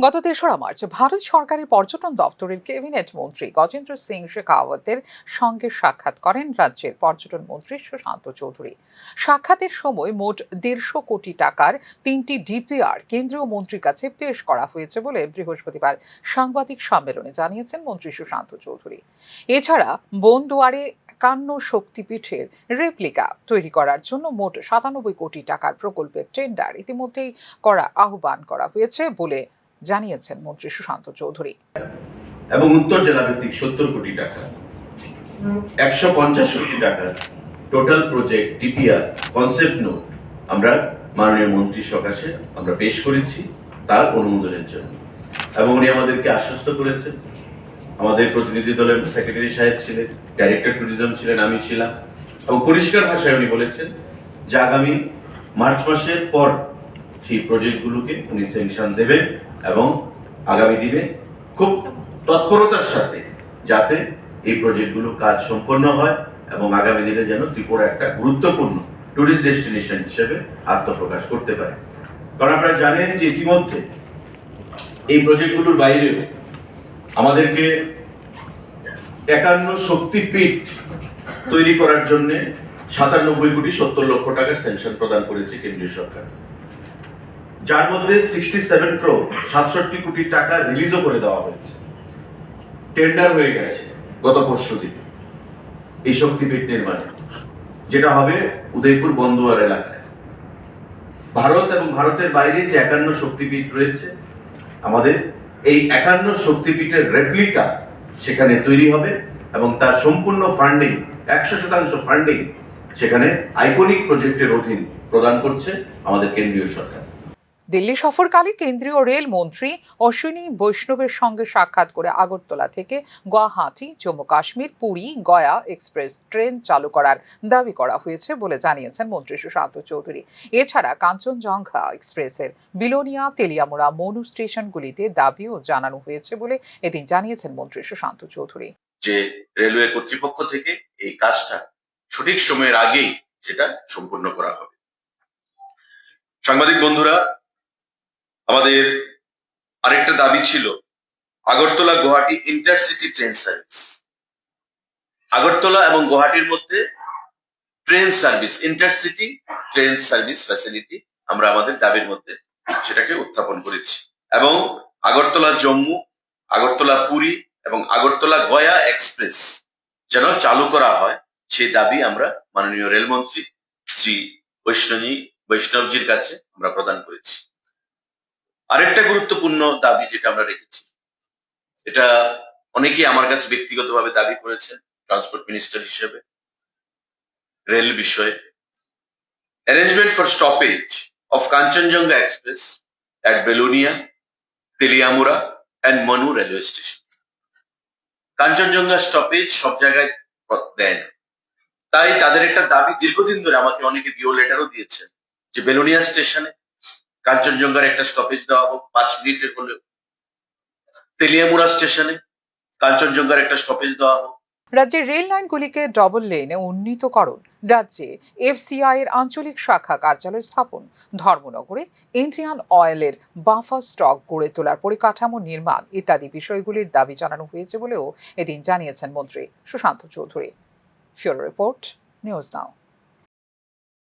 গত ৩রা মার্চ ভারত সরকারের পর্যটন দপ্তরের ক্যাবিনেট মন্ত্রী গজেন্দ্র সিং শেখাওয়াতের সঙ্গে সাক্ষাৎ করেন রাজ্যের পর্যটন মন্ত্রী সুশান্ত চৌধুরী। সাক্ষাতের সময় মোট ১৫০ কোটি টাকার ৩টি ডিপিআর কেন্দ্রীয় মন্ত্রীর কাছে পেশ করা হয়েছে বলে বৃহস্পতিবার সাংবাদিক সম্মেলনে জানিয়েছেন মন্ত্রী সুশান্ত চৌধুরী। এছাড়া বনদুয়ারে ৫১ শক্তিপীঠের রেপ্লিকা তৈরি করার জন্য মোট ৯৭ কোটি টাকার প্রকল্পের টেন্ডার ইতিমধ্যেই আহ্বান করা হয়েছে বলে জানিয়েছেন মন্ত্রী সুশান্ত চৌধুরী। এবং উত্তর জেলা ভিত্তিক ৭০ কোটি টাকা, ১৫০ কোটি টাকা total project DPR concept note আমরা মাননীয় মন্ত্রীর সকাশে আমরা পেশ করেছি তার অনুমোদনের জন্য। এবং উনি আমাদেরকে আশ্বস্ত করেছেন, আমাদের প্রতিনিধি দলের সেক্রেটারি সাহেব ছিলেন, ডাইরেক্টর ট্যুরিজম ছিলেন, আমি ছিলাম, এবং পরিষ্কার ভাষায় উনি বলেছেন যে আগামী মার্চ মাসের পর সেই প্রজেক্টগুলোকে উনি স্যাংশন দেবেন এবং আগামী দিনে খুব তৎপরতার সাথে যাতে এই প্রজেক্টগুলো কাজ সম্পন্ন হয় এবং আগামী দিনে যেন ত্রিপুরা একটা গুরুত্বপূর্ণ টুরিস্ট ডেস্টিনেশন হিসেবে আত্মপ্রকাশ করতে পারে। কারণ আপনারা জানেন যে ইতিমধ্যে এই প্রজেক্টগুলোর বাইরেও আমাদেরকে ৫১ শক্তিপীঠ তৈরি করার জন্য ৯৭ কোটি ৭০ লক্ষ টাকা স্যাংশন প্রদান করেছে কেন্দ্রীয় সরকার, যার মধ্যে 67 ক্রোর ৬৭ কোটি টাকা রিলিজও করে দেওয়া হয়েছে। টেন্ডার হয়ে গেছে গত পরশুদিন এই শক্তিপীঠ নির্মাণে, যেটা হবে উদয়পুর বন্দুয়ার এলাকায়। ভারত এবং ভারতের বাইরে যে ৫১ শক্তিপীঠ রয়েছে, আমাদের এই ৫১ শক্তিপীঠের রেপ্লিকা সেখানে তৈরি হবে এবং তার সম্পূর্ণ ফান্ডিং ১০০% ফান্ডিং সেখানে আইকনিক প্রজেক্টের অধীন প্রদান করছে আমাদের কেন্দ্রীয় সরকার। দিল্লি সফরকালে কেন্দ্রীয় রেল মন্ত্রী অশ্বিনী বৈষ্ণবের সঙ্গে সাক্ষাৎ করে আগরতলা থেকে গুয়াহাটি, জম্মু কাশ্মীর, পুরী, গয়া এক্সপ্রেস ট্রেন চালু করার দাবি করা হয়েছে বলে জানিয়েছেন মন্ত্রী সুশান্ত চৌধুরী। এছাড়া কাঞ্চনজঙ্ঘা এক্সপ্রেসের বিলোনিয়া, তেলিয়ামুড়া, মনু স্টেশনগুলিতে দাবিও জানানো হয়েছে বলে এদিন জানিয়েছেন মন্ত্রী সুশান্ত চৌধুরী। যে রেলওয়ে কর্তৃপক্ষ থেকে এই কাজটা সঠিক সময়ের আগেই সেটা সম্পূর্ণ করা হবে। সাংবাদিক বন্ধুরা, আমাদের আরেকটা দাবি ছিল Agartala Guwahati intercity train service. Agartala এবং গুয়াহাটির মধ্যে train service, intercity train service facility আমরা আমাদের দাবির মধ্যে সেটাকে উত্থাপন করেছি এবং আগরতলা জম্মু, আগরতলা পুরী এবং আগরতলা গয়া এক্সপ্রেস যেন চালু করা হয় সেই দাবি আমরা মাননীয় রেলমন্ত্রী শ্রী বৈষ্ণবজির কাছে আমরা প্রদান করেছি। আরেকটা গুরুত্বপূর্ণ দাবি যেটা আমরা রেখেছি, এটা অনেকেই আমার কাছে ব্যক্তিগতভাবে দাবি করেছেন ট্রান্সপোর্ট মিনিস্টার হিসেবে, রেল বিষয়ে arrangement for stoppage of Kanchenjunga express at Belonia, Teliamura and Manu railway station. Kanchenjunga stoppage সব জায়গায় দেয় না, তাই তাদের একটা দাবি দীর্ঘদিন ধরে আমাকে অনেকে ডিও লেটারও দিয়েছেন যে বেলোনিয়া স্টেশনে কাঞ্চনজঙ্ঘার একটা স্টপেজ দেওয়া হোক ৫ মিনিটের হলেও, তেলিয়ামুড়া স্টেশনে কাঞ্চনজঙ্ঘার একটা স্টপেজ দেওয়া হোক। রাজ্যের রেল লাইনগুলিকে ডবল লেনে উন্নীতকরণ, রাজ্যে এফসিআই এর আঞ্চলিক শাখা কার্যালয় স্থাপন, ধর্মনগরে ইন্ডিয়ান অয়েলের বাফার স্টক গড়ে তোলার পরিকাঠামো নির্মাণ ইত্যাদি বিষয়গুলির দাবি জানানো হয়েছে বলেও এদিন জানিয়েছেন মন্ত্রী Sushanta Chowdhury. Bureau report, news নাও।